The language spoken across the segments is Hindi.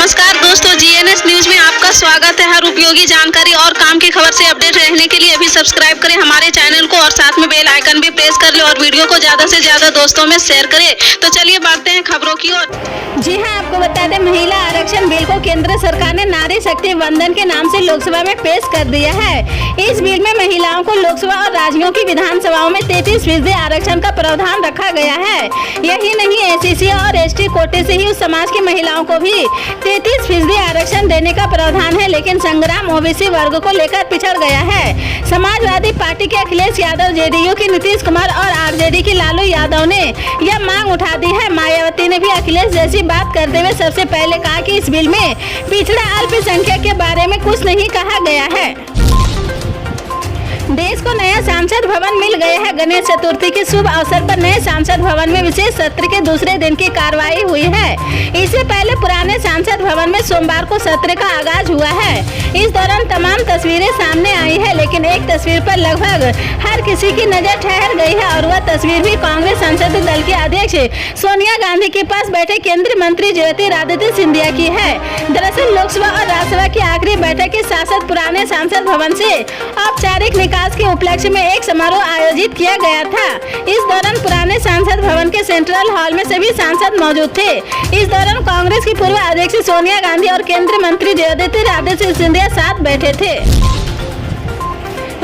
नमस्कार दोस्तों, जीएनएस न्यूज में आपका स्वागत है। हर उपयोगी जानकारी और काम की खबर से अपडेट रहने के लिए अभी सब्सक्राइब करें हमारे चैनल को और साथ में बेल आइकन भी प्रेस कर लें और वीडियो को ज्यादा से ज्यादा दोस्तों में शेयर करें। तो चलिए बढ़ते हैं खबरों की ओर। जी हां, आपको बता दें, महिला आरक्षण बिल को केंद्र सरकार ने नारी शक्ति वंदन के नाम से लोकसभा में पेश कर दिया है। इस बिल में महिलाओं को लोकसभा और राज्यों की विधानसभाओं में 33% आरक्षण का प्रावधान रखा गया है। यही नहीं, एससी और एसटी कोटे से ही उस समाज की महिलाओं को भी 33% आरक्षण देने का प्रावधान है, लेकिन संग्राम ओबीसी वर्ग को लेकर पिछड़ गया है। समाजवादी पार्टी के अखिलेश यादव, जेडीयू की नीतीश कुमार और आरजेडी की लालू यादव ने यह मांग उठा दी है। मायावती ने भी अखिलेश जैसी बात करते हुए सबसे पहले कहा कि इस बिल में पिछड़ा अल्पसंख्यक के बारे में कुछ नहीं कहा गया है। देश को नया सांसद भवन मिल गया है। गणेश चतुर्थी के शुभ अवसर पर नए सांसद भवन में विशेष सत्र के दूसरे दिन की कार्रवाई हुई है। इससे पहले पुराने सांसद भवन में सोमवार को सत्र का आगाज हुआ है। इस दौरान तमाम तस्वीरें सामने आई है, लेकिन एक तस्वीर पर लगभग हर किसी की नजर ठहर गई है और वह तस्वीर भी कांग्रेस संसदीय दल की अध्यक्ष सोनिया गांधी के पास बैठे केंद्रीय मंत्री ज्योतिरादित्य सिंधिया की है। दरअसल लोकसभा और राज्यसभा की आखिरी बैठक के साथ पुराने सांसद भवन से औपचारिक निकास के उपलक्ष्य में एक समारोह आयोजित किया गया था। इस दौरान पुराने सांसद भवन के सेंट्रल हॉल में सभी सांसद मौजूद थे। इस दौरान कांग्रेस की पूर्व अध्यक्ष सोनिया गांधी और केंद्रीय मंत्री ज्योतिरादित्य सिंधिया साथ बैठे थे।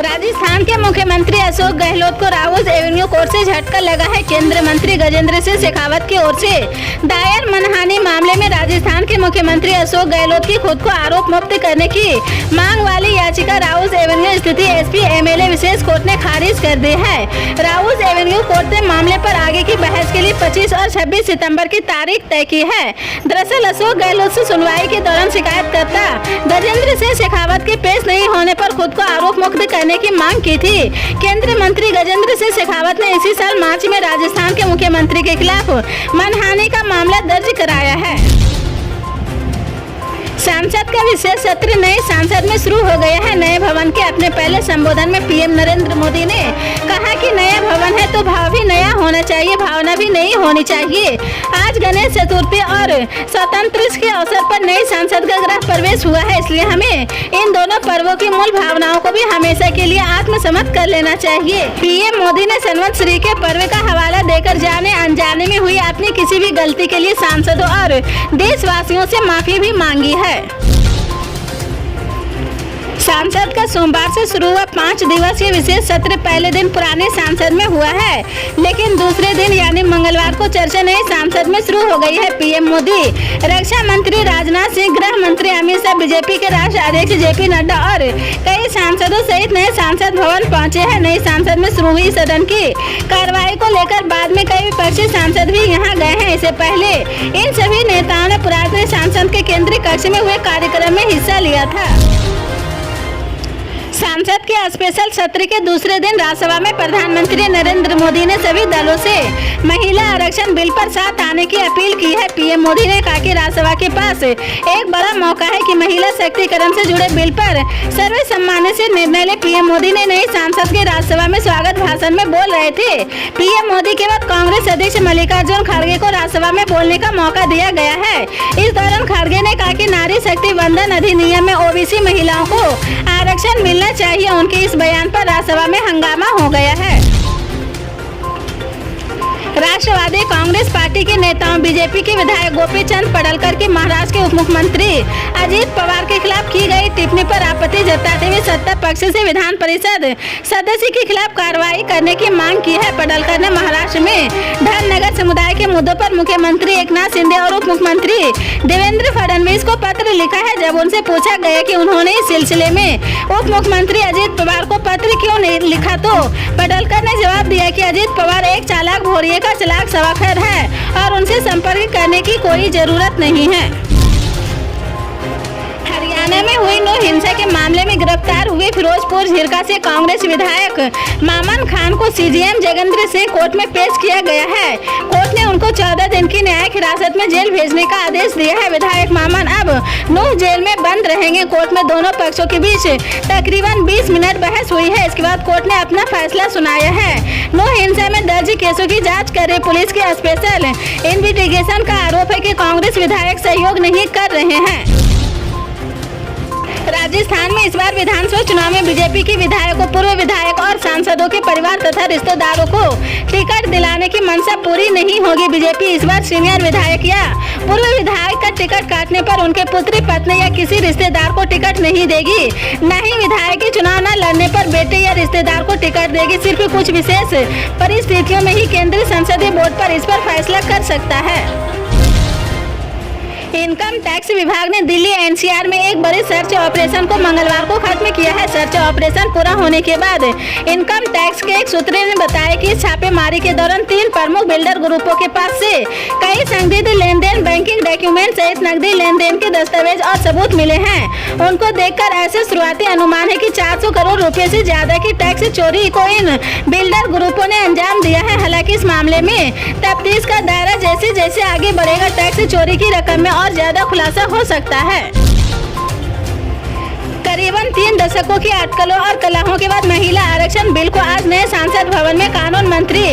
राजस्थान के मुख्यमंत्री अशोक गहलोत को राउज एवेन्यू कोर्ट से झटका लगा है। केंद्रीय मंत्री गजेंद्र सिंह शेखावत की ओर से दायर मानहानि मामले में राजस्थान के मुख्यमंत्री अशोक गहलोत की खुद को आरोप मुक्त करने की मांग वाली याचिका राउज एवेन्यू स्थित एसपी एमएलए विशेष कोर्ट ने खारिज कर दी है। राउज एवेन्यू कोर्ट ने मामले पर आगे की बहस के लिए 25 और 26 सितंबर की तारीख तय की है। दरअसल अशोक गहलोत से सुनवाई के दौरान शिकायतकर्ता गजेंद्र सिंह शेखावत के पेश नहीं होने पर खुद को आरोप मुक्त करने की मांग की थी। केंद्रीय मंत्री गजेंद्र सिंह शेखावत ने इसी साल मार्च में राजस्थान के मुख्यमंत्री के खिलाफ मानहानि का मामला दर्ज कराया है। संसद का विशेष सत्र नए सांसद में शुरू हो गया है। नए भवन के अपने पहले संबोधन में पीएम नरेंद्र मोदी ने कहा कि नया भवन है तो भाव भी नया होना चाहिए, भावना भी नई होनी चाहिए। आज गणेश चतुर्थी और स्वतंत्रता के अवसर पर नए सांसद का गृह प्रवेश हुआ है, इसलिए हमें इन दोनों पर्वों की मूल भावनाओं को भी हमेशा के लिए आत्मसमर्पित कर लेना चाहिए। पीएम मोदी ने संवत्सरी के पर्व का हवाला देकर जाने अनजाने में हुई अपनी किसी भी गलती के लिए सांसदों और देशवासियों से माफी भी मांगी है। संसद का सोमवार से शुरू हुआ 5 दिवसीय विशेष सत्र पहले दिन पुराने सांसद में हुआ है, लेकिन दूसरे दिन यानी मंगलवार को चर्चा नए सांसद में शुरू हो गई है। पीएम मोदी, रक्षा मंत्री राजनाथ सिंह, गृह मंत्री अमित शाह, बीजेपी के राष्ट्रीय अध्यक्ष जेपी नड्डा और कई सांसदों सहित नए सांसद भवन पहुंचे हैं। नए सांसद में शुरू हुई सदन की कार्रवाई को लेकर बाद में कई विपक्षी सांसद भी यहां गए हैं। इससे पहले इन सभी नेताओं ने पुराने सांसद के केंद्रीय कक्ष में हुए कार्यक्रम में हिस्सा लिया था। संसद के स्पेशल सत्र के दूसरे दिन राज्यसभा में प्रधानमंत्री नरेंद्र मोदी ने सभी दलों से महिला आरक्षण बिल पर साथ आने की अपील की है। पीएम मोदी ने कहा कि राज्यसभा के पास एक बड़ा मौका है कि महिला शक्तिकरण से जुड़े बिल पर सर्वसम्मति से निर्णय ले। पीएम मोदी ने नए सांसद के राज्यसभा में स्वागत भाषण में बोल रहे थे। पीएम मोदी के बाद कांग्रेस अध्यक्ष मल्लिकार्जुन खड़गे को राज्यसभा में बोलने का मौका दिया गया है। इस दौरान खड़गे ने कहा कि नारी शक्ति वंदन अधिनियम में ओबीसी महिलाओं को आरक्षण मिलना चाहिए। उनके इस बयान पर राज्यसभा में हंगामा हो गया है। राष्ट्रवादी कांग्रेस पार्टी के नेताओं, बीजेपी के विधायक गोपी चंद पडलकर की महाराष्ट्र के उप मुख्यमंत्री अजित पवार के खिलाफ की गई टिप्पणी पर आपत्ति जताते हुए सत्ता पक्ष से विधान परिषद सदस्य के खिलाफ कार्रवाई करने की मांग की है। पडलकर ने महाराष्ट्र में धनगर समुदाय के मुद्दों पर मुख्यमंत्री एकनाथ शिंदे और उप मुख्यमंत्री देवेंद्र फडणवीस को पत्र लिखा है। जब उनसे पूछा गया कि उन्होंने इस सिलसिले में उप मुख्यमंत्री अजित पवार को पत्र क्यों नहीं लिखा, तो पडलकर ने जवाब दिया कि अजित पवार एक चालाक भोरिये का चालाक सवाखर है और उनसे संपर्क करने की कोई जरूरत नहीं है। हरियाणा में हुई नौ हिंसा के मामले मामले में गिरफ्तार हुए फिरोजपुर झिरका से कांग्रेस विधायक मामन खान को सीजीएम जगेंद्र सिंह कोर्ट में पेश किया गया है। कोर्ट ने उनको 14 दिन की न्यायिक हिरासत में जेल भेजने का आदेश दिया है। विधायक मामन अब नूह जेल में बंद रहेंगे। कोर्ट में दोनों पक्षों के बीच तकरीबन 20 मिनट बहस हुई है। इसके बाद कोर्ट ने अपना फैसला सुनाया है। नूह हिंसा में दर्ज केसों की जांच कर रही पुलिस की स्पेशल इन्वेस्टिगेशन का आरोप है कि कांग्रेस विधायक सहयोग नहीं कर रहे हैं। राजस्थान में इस बार विधानसभा चुनाव में बीजेपी के विधायकों, पूर्व विधायक और सांसदों के परिवार तथा रिश्तेदारों को टिकट दिलाने की मंशा पूरी नहीं होगी। बीजेपी इस बार सीनियर विधायक या पूर्व विधायक का टिकट काटने पर उनके पुत्री, पत्नी या किसी रिश्तेदार को टिकट नहीं देगी। न ही विधायक के चुनाव न लड़ने पर बेटे या रिश्तेदार को टिकट देगी। सिर्फ कुछ विशेष परिस्थितियों में ही केंद्रीय संसदीय बोर्ड पर इस पर फैसला कर सकता है। इनकम टैक्स विभाग ने दिल्ली एनसीआर में एक बड़े सर्च ऑपरेशन को मंगलवार को खत्म किया है। सर्च ऑपरेशन पूरा होने के बाद इनकम टैक्स के एक सूत्र ने बताया कि छापेमारी के दौरान 3 प्रमुख बिल्डर ग्रुपों के पास से कई संदिग्ध लेनदेन, बैंकिंग डॉक्यूमेंट सहित नकदी लेनदेन के दस्तावेज और सबूत मिले हैं। उनको देखकर ऐसे शुरुआती अनुमान है कि 400 करोड़ रुपए से ज्यादा की टैक्स चोरी को इन बिल्डर ग्रुपों ने अंजाम दिया है। हालांकि इस मामले में तफ्तीश का दायरा जैसे जैसे आगे बढ़ेगा, टैक्स चोरी की रकम में और ज्यादा खुलासा हो सकता है। करीबन 3 दशकों की अटकलों और कलहों के बाद महिला आरक्षण बिल को आज नए सांसद भवन में कानून मंत्री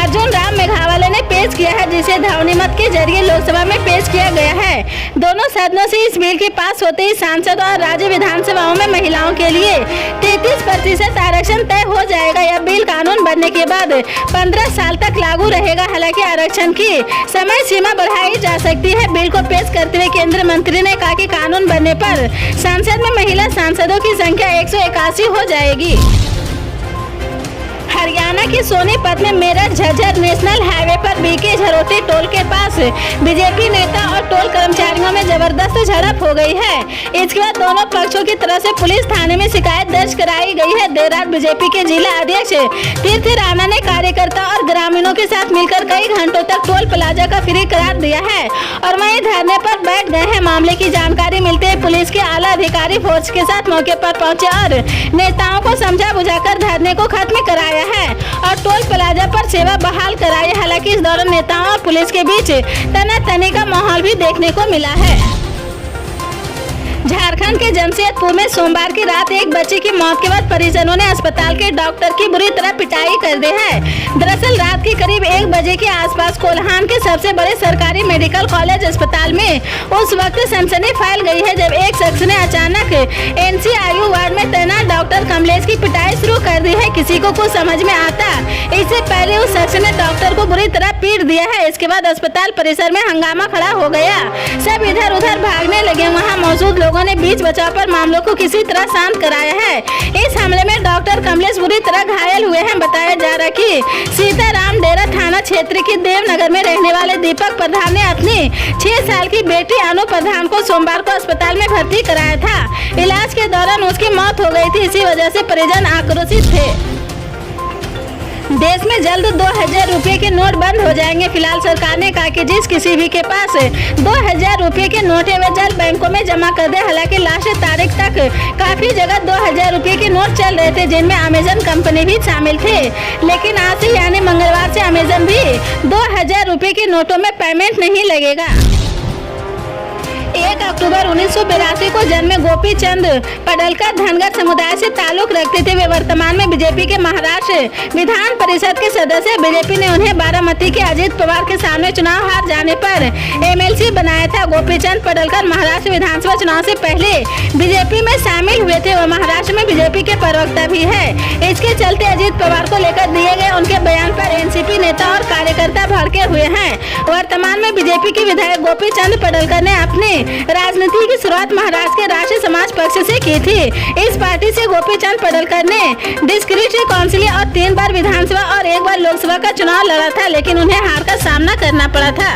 अर्जुन राम मेघवाल ने पेश किया है, जिसे ध्वनि मत के जरिए लोकसभा में पेश किया गया है। दोनों सदनों से इस बिल के पास होते ही सांसद और राज्य विधानसभाओं में महिलाओं के लिए 33% आरक्षण तय हो जाएगा। यह बिल कानून बनने के बाद 15 साल तक लागू रहेगा। हालांकि आरक्षण की समय सीमा बढ़ाई जा सकती है। बिल को पेश करते हुए केंद्रीय मंत्री ने कहा कि कानून बनने पर संसद में महिला सांसदों की संख्या 181 हो जाएगी। हरियाणा के सोनीपत में मेरठ झज्जर नेशनल हाईवे पर बीके झरोटी टोल के पास बीजेपी नेता और टोल कर्मचारियों में जबरदस्त झड़प हो गई है। इसके बाद दोनों पक्षों की तरफ से पुलिस थाने में शिकायत दर्ज कराई गई है। देर रात बीजेपी के जिला अध्यक्ष तीर्थ राणा ने कार्यकर्ता और ग्रामीणों के साथ मिलकर कई घंटों तक टोल प्लाजा का फ्री करार दिया है और वहीं धरने पर बैठ गए हैं। मामले की जानकारी मिलते ही पुलिस के आला अधिकारी फोर्स के साथ मौके पर पहुंचे और नेताओं को समझा बुझाकर धरने को खत्म कराया है और टोल प्लाजा पर सेवा बहाल कराई। हालांकि इस दौरान नेताओं और पुलिस के बीच तनातनी का माहौल भी देखने को मिला है। झारखंड के जमशेदपुर में सोमवार की रात एक बच्चे की मौत के बाद परिजनों ने अस्पताल के डॉक्टर की बुरी तरह पिटाई कर दी है। दरअसल रात के करीब 1 बजे के आसपास कोल्हान के सबसे बड़े सरकारी मेडिकल कॉलेज अस्पताल में उस वक्त सनसनी फैल गई है जब एक शख्स ने अचानक एनसीआईयू वार्ड में तैनात डॉक्टर कमलेश की पिटाई शुरू कर दी है। किसी को कुछ समझ में आता इससे पहले उस शख्स ने डॉक्टर को बुरी तरह पीट दिया है। इसके बाद अस्पताल परिसर में हंगामा खड़ा हो गया। सब इधर उधर भागने लगे। वहाँ मौजूद लोगों ने बीच बचाव पर मामलों को किसी तरह शांत कराया है। इस हमले में डॉक्टर कमलेश बुरी तरह घायल हुए हैं। बताया जा रहा है कि सीताराम डेरा थाना क्षेत्र के देवनगर में रहने वाले दीपक प्रधान ने अपनी 6 साल की बेटी अनु प्रधान को सोमवार को अस्पताल में भर्ती कराया था। इलाज के दौरान उसकी मौत हो गई थी। इसी वजह से परिजन आक्रोशित थे। देश में जल्द 2000 रुपए के नोट बंद हो जाएंगे। फिलहाल सरकार ने कहा कि जिस किसी भी के पास 2000 रुपए के नोट है वह जल्द बैंकों में जमा कर दे। हालांकि लास्ट तारीख तक काफी जगह 2000 रुपए के नोट चल रहे थे, जिनमें अमेजन कंपनी भी शामिल थे। लेकिन आज से यानी मंगलवार से अमेजन भी 2000 रुपए के नोटों में पेमेंट नहीं लगेगा। 1 अक्टूबर 1982 को जन्मे गोपी चंद पडलकर धनगर समुदाय से ताल्लुक रखते थे। वे वर्तमान में बीजेपी के महाराष्ट्र विधान परिषद के सदस्य। बीजेपी ने उन्हें बारामती के अजीत पवार के सामने चुनाव हार जाने पर एमएलसी बनाया था। गोपी चंद पडलकर महाराष्ट्र विधानसभा चुनाव से पहले बीजेपी में शामिल हुए थे। वह महाराष्ट्र में बीजेपी के प्रवक्ता भी है। इसके चलते अजीत पवार को लेकर दिए गए उनके बयान पर एनसीपी नेता और कार्यकर्ता भड़के हुए हैं। वर्तमान में बीजेपी के विधायक गोपी चंद पडलकर ने अपने राजनीति की शुरुआत महाराष्ट्र के राष्ट्रीय समाज पक्ष से की थी। इस पार्टी से गोपी चंद पडलकर ने डिस्ट्रिक्ट काउंसिल और 3 बार विधानसभा और 1 बार लोकसभा का चुनाव लड़ा था, लेकिन उन्हें हार का सामना करना पड़ा था।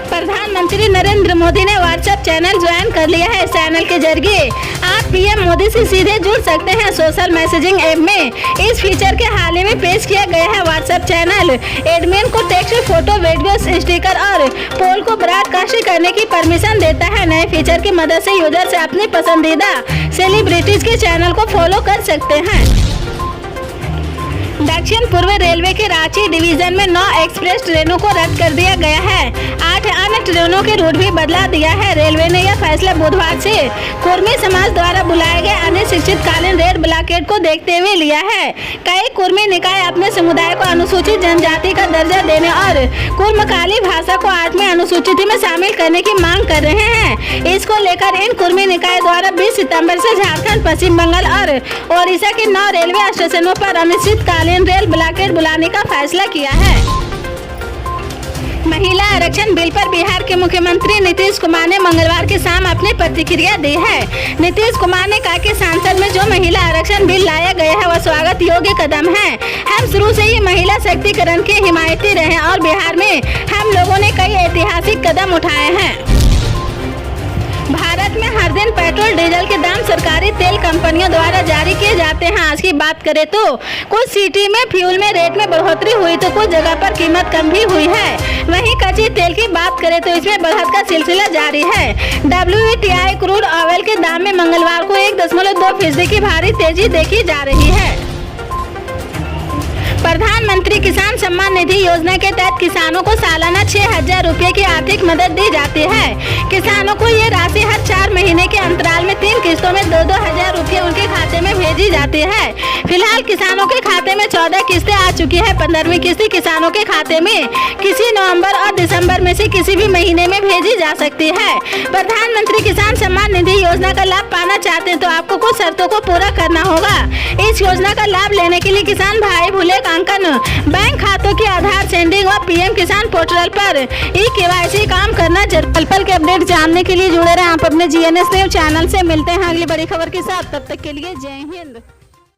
प्रधानमंत्री नरेंद्र मोदी ने व्हाट्सएप चैनल ज्वाइन कर लिया है। इस चैनल के जरिए आप पीएम मोदी से सीधे जुड़ सकते हैं सोशल मैसेजिंग ऐप में। इस फीचर के हाल ही में पेश किया गया है। व्हाट्सएप चैनल एडमिन को टेक्स्ट, फोटो, वीडियो, स्टिकर और पोल को ब्रॉडकास्ट करने की परमिशन देता है। नए फीचर की मदद से यूजर से अपनी पसंदीदा सेलिब्रिटीज के चैनल को फॉलो कर सकते हैं। दक्षिण पूर्व रेलवे के रांची डिवीजन में 9 एक्सप्रेस ट्रेनों को रद्द कर दिया गया है। 8 अन्य ट्रेनों के रूट भी बदला दिया है। रेलवे ने यह फैसला बुधवार से कुर्मी समाज द्वारा बुलाए गए अनिश्चितकालीन रेड ब्लॉकेड को देखते हुए लिया है। कई कुर्मी निकाय अपने समुदाय को अनुसूचित जनजाति का दर्जा देने और कुर्मकाली भाषा को 8वीं अनुसूची में शामिल करने की मांग कर रहे हैं। इसको लेकर इन कुर्मी निकाय द्वारा 20 सितंबर से झारखंड, पश्चिम बंगाल और ओडिशा के 9 रेलवे स्टेशनों पर अनिश्चितकालीन रेल ब्लॉकेड बुलाने का फैसला किया है। महिला आरक्षण बिल पर बिहार के मुख्यमंत्री नीतीश कुमार ने मंगलवार की शाम अपनी प्रतिक्रिया दी है। नीतीश कुमार ने कहा कि संसद में जो महिला आरक्षण बिल लाया गया है वह स्वागत योग्य कदम है। हम शुरू से ही महिला शक्तिकरण के हिमायती रहे और बिहार में हम लोगों ने कई ऐतिहासिक कदम उठाए हैं। भारत में हर दिन पेट्रोल डीजल के दाम सरकारी तेल कंपनियों द्वारा जारी किए जाते हैं। आज की बात करें तो कुछ सिटी में फ्यूल में रेट में बढ़ोतरी हुई तो कुछ जगह पर कीमत कम भी हुई है। वहीं कच्चे तेल की बात करें तो इसमें बढ़त का सिलसिला जारी है। WTI क्रूड ऑयल के दाम में मंगलवार को 1.2% की भारी तेजी देखी जा रही है। प्रधानमंत्री किसान सम्मान निधि योजना के तहत किसानों को सालाना 6,000 रुपये की आर्थिक मदद दी जाती है। किसानों को ये राशि हर 4 महीने के अंतराल में 3 किस्तों में 2-2 हजार रुपये उनके खाते में भेजी जाती है। फिलहाल किसानों के खाते में 14 किस्तें आ चुकी है। 15वीं किस्त किसानों के खाते में किसी नवंबर और दिसंबर में से किसी भी महीने में भेजी जा सकती है। प्रधानमंत्री किसान सम्मान निधि योजना का लाभ पाना चाहते हैं तो आपको कुछ शर्तों को पूरा करना होगा। इस योजना का लाभ लेने के लिए किसान भाई मूल्यांकन, बैंक खातों की आधार सेंडिंग और पीएम किसान पोर्टल पर KYC काम करना जरूरी। पल के अपडेट जानने के लिए जुड़े रहें आप अपने GNS न्यूज चैनल से। मिलते हैं अगली बड़ी खबर के साथ, तब तक के लिए जय हिंद।